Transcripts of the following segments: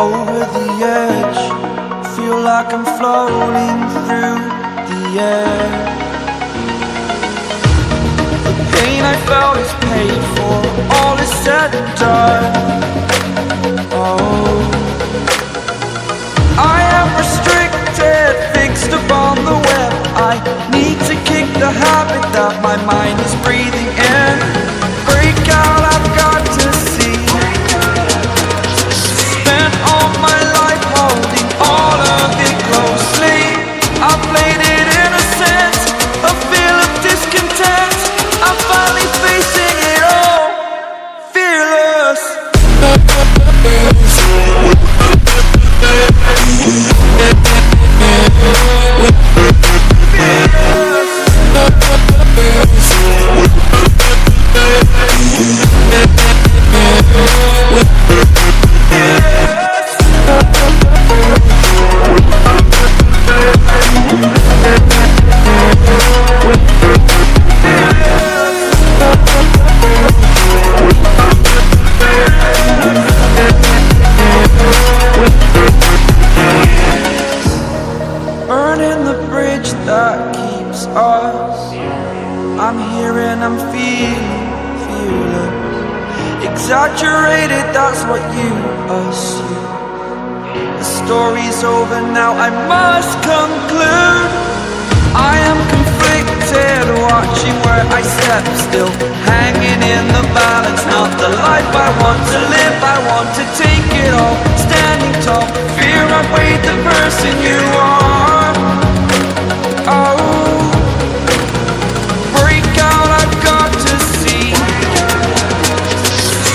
over the edge. Feel like I'm floating through the air. The pain I felt is paid for, all is said and done. Oh, I am restricted, fixed upon the web. I need to kick the habit that my mind is breathing in. Break out, I've got to see. Spent all my life holding all of it closely. I played it innocent, a feel of discontent. I'm finally facing it all, fearless. Burning the bridge that keeps us. I'm here and I'm feeling fearless. Exaggerated, that's what you assume. The story's over now, I must conclude. I am conflicted, watching where I step still, hanging in the balance. Not the life I want to live, I want to take it all. Standing tall, fear I've weighed the person you are. Oh, break out, I've got to see.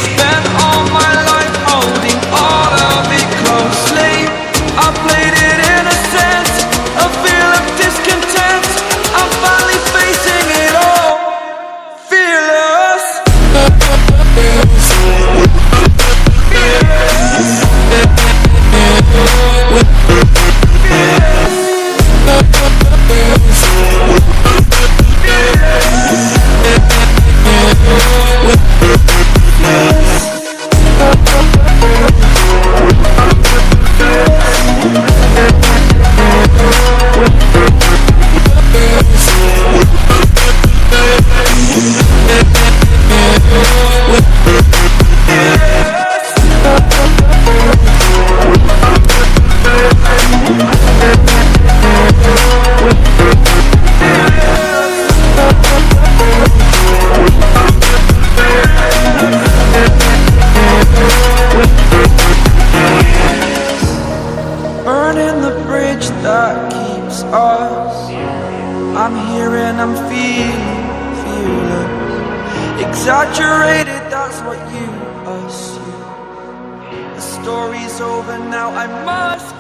Spent all my life holding all of it closely. I played it innocent, a feel of discontent. I'm finally facing it all, fearless. Burning the bridge that keeps us. I'm here and I'm feeling fearless. Exaggerated, that's what you assume. The story's over now, I must